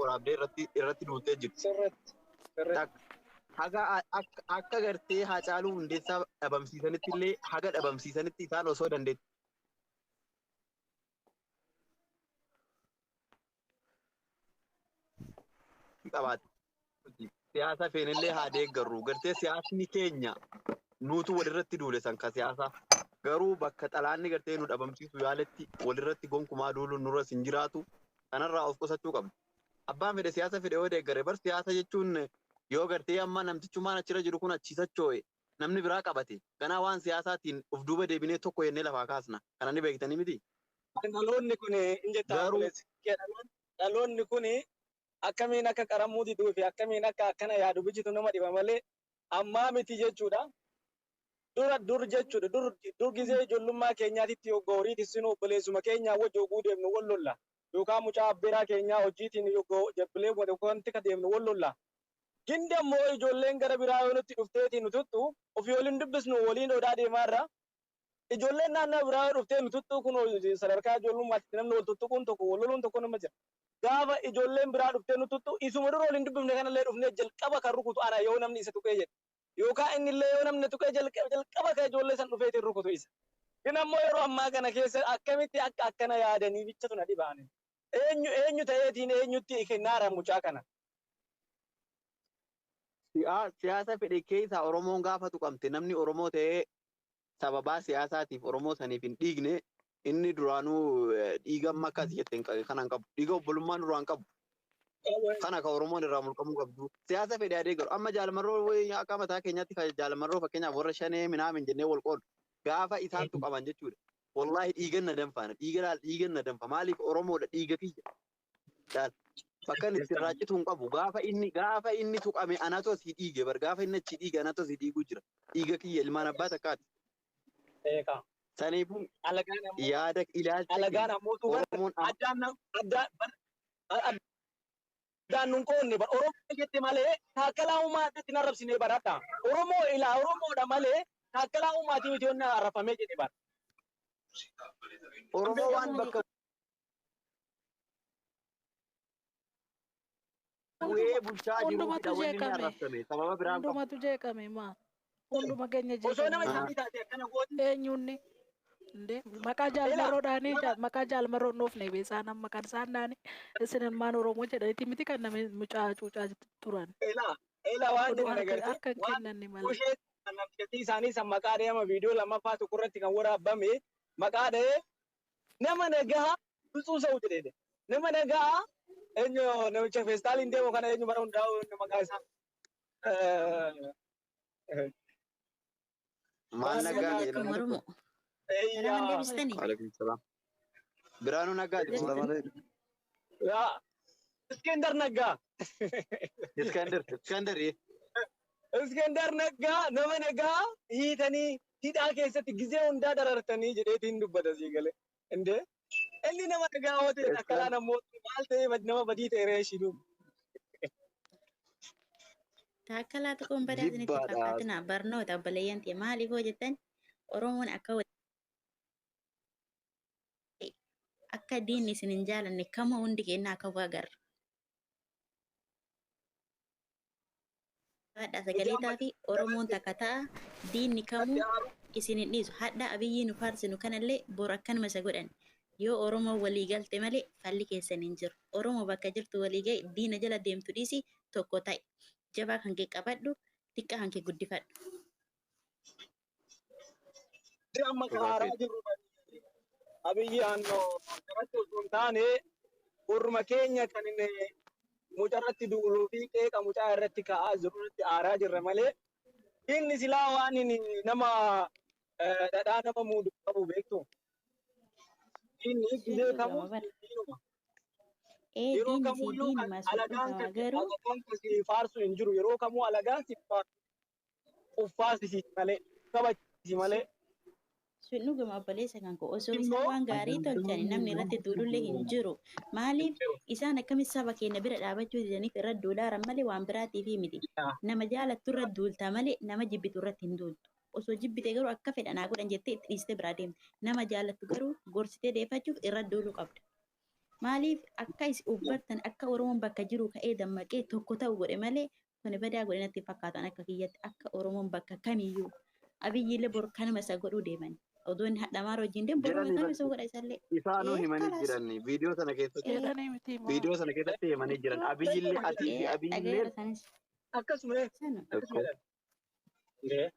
waraabdee irratti duutee jirti. Haga akka gartee Haacaaluu Hundeessaa dhabamsiisanitti illee haga dhabamsiisanitti isaan osoo dandeetti. Qabaate. Siyaasa feenillee haa deeggarru. Gartee siyaasni keenya nuutu walirratti duule san ka siyaasaa. Garuu bakka xalaanni gartee nu dhabamsiisu yaaletti walirratti gonkumaa duuluun nurra hin jiraatu. Kanarraa of qusachuu qabna. Abbaan fedhe siyaasa fedhe yoo deeggare bar siyaasa jechuun yoo gartee amma namtichummaan achirra jiru kun achiisachoo'e namni biraa qabate ganaa waan siyaasaatiin of duuba deebinee tokko jennee lafaa kaasna. Kana ni beektanii miti. Dhaloonni kun dhaloonni kun akkamiin akka qaramuu diduu fi akkamiin akka akkana yaadu bijitu nama dhiba malee ammaa miti jechuudha. Dur jechuudha. Dur gizee ijoollummaa keenyaatitti yoggoo horii tissinuu obboleessuma keenyaa wajjin oguu deemnu wal lolla. Yookaan mucaa abbeeraa keenyaa hojiitiin yoggoo jabbilee wanti ka deemnu wal lolla. Gindi ammoo ijoolleen gara biraa yoo nutti dhufteetiin nututtu ofii waliin dubbisnu waliin odaa deemaarra. Ijoolleen naannoo biraa yoo dhuftee nututtu kun sadarkaa ijoollummaatti namni wal tuttuquun tokko wal loluun tokko nama jira. Gaafa ijoolleen biraa dhuftee nututtu isuma dura waliin dubbifne kanallee dhufnee jalqaba kan rukutu ana yoo namni isa tuqee jedhe. Yookaan innillee yoo namni tuqee jalqaba kan ijoollee san dhufeetiin rukutu isa. Kun ammoo yeroo ammaa kana keessa akkamitti akka akkana yaadanii bichatu na dhibaane. Eenyu ta'eetiin eenyutti kennaara mucaa kana. Siyaasa fedhe keessa Oromoon gaafa tuqamte namni Oromoo ta'ee sababaa siyaasaatiif Oromoo saniif hin dhiigne inni duraanuu dhiiga makkas jetteen kanan qabu. Dhiiga obbolummaan duraan qabu. Kana ka Oromoon irraa mulqamuu qabdu. Siyaasa fedhe adeeggaru. Amma jaalamarroo akka mataa keenyaatti jaalamarroo fakkeenyaaf warra shanee minaamin jennee wal qoodu. Gaafa isaan tuqaman jechuudha. Wallaahi dhiigan na danfaana. Dhiigan na danfa. Maaliif Oromoodha dhiiga kiyya? Fakkan itti raacitu hin qabu. Gaafa inni tuqame anatu asii dhiige bar. Gaafa inni achi dhiige anatu asii dhiiguu jira. Dhiiga kiyya ilmaan abbaa takkaati. Saniifuu yaada ilaalcha. Alagaan ammoo addaan nun qoonne bar Oromoo jette malee taakkalaa uumaatti narrabsine baradha. Oromoodha malee taakkalaa uumaatii miti onna arrafamee jedhe bar. Oromoo waan bakka bu'ee bulchaa jiruufidha wanni inni arrabsame. Sababa biraan qabu. Hundumatu jeeqame maa? Hunduma keenya Osoo nama jeeqame. isaanii taate akkana gooti. Eenyuunni? Maqaa jaalmarroodhaanii maqaa jaalmarroo nuufne beeksaan amma kan isaan naani isin ilmaan Oromoo jedhaniiti miti kan namni mucaa cuucaa turan. Eelaa waan jedhan agartee Akka hin kennanne malee. kushee namtichatii isaanii san maqaa deema viidiyoo lammaffaa tokko irratti kan waraabame maqaa dhahee nama nagaa Bitsuusa'u jedhee nama nagaa eenyu namicha feestaaliin deemu kana eenyu bara hundaa'u maqaa isaa. Maal nagaa jedhamu Oromoo. Eeyyaa. Kanaan deebistanii? Waalaikum salaam. Biraanuu nagaa jedhamu. Iskandar Naggaa. Iskandar Iskandar Naggaa nama nagaa hiitanii hidhaa keessatti gizee hundaa darartanii jedheetiin dubbata sii galee. Indee inni nama nagaa yoo ta'e akkanaa namoota maal ta'e nama badii ta'e reeshinu. Taakkalaa tokkoon badhaasinitti fakkaatina barnoota obboleeyyan ta'e maaliif hoo jettan Oromoon akka diinni isin hin jaalanne kama hundi kennaa akka agarra. Haadha sagaleetaa fi Oromoon takka ta'a diinni kamuu isin hin dhiisu. Hadda abiyyi nu faarsinu kanallee bor akkanuma isa godhan. Yoo Oromoo walii galte malee falli keessan hin jiru. Oromoo bakka jirtu walii gahe diina jala deemtu dhiisi tokko ta'e. Jabaa kan kee qabadhu, xiqqaa kan kee guddifadhu. Amma haaraa jirru abiyyi aannoo irratti osoo hin taane urma keenya kan inni mucarratti duuluu fi qeeqa mucaa irratti ka'aa jiru irratti aaraa jirra malee inni silaa waan inni nama dhadhaa nama muudu qabu beektu. Inni gizee kamuu diinuma. Yeroo kamuyyuu kan alagaan kasi faarsu hin jiru. Yeroo kamuu alagaan si uffaasisi malee kabachisi malee. Sun dhuguma obboleessa kan koo osoo isaan waan gaarii tolchani namni irratti duulullee hin jiru. Maaliif isaan akkamitti saba keenya bira dhaabachuu didaniif irra duulaaran malee waan biraatiif miti. Nama jaalattu irra duultaa malee nama jibbitu irratti hin duultu. Osoo jibbite garuu akka fedhan haa godhan jettee itti dhiistee biraa deemte. Nama jaalattu garuu gorsitee deeffachuuf irra duuluu qabda. Maaliif akka is ubbartan akka Oromoon bakka jiru ka'ee dammaqee tokko ta'u godhe malee kun badaa godhe natti fakkaatan akka kiyyatti akka Oromoon bakka kamiyyuu abiyyiillee bor kanuma isa godhuu deeman. Odoo inni hadhamaa wajjin deemu boruma jedhanii kanuma isa godha isallee. isaanuu himanii Kalas. jiran viidiyoo sana keessatti Jedhanii miti moo. viidiyoo sana keessatti himanii jiran abiyyillee atii fi abiyyillee Dhagayeera sanis. Akkasuma Sana. tokko Ee.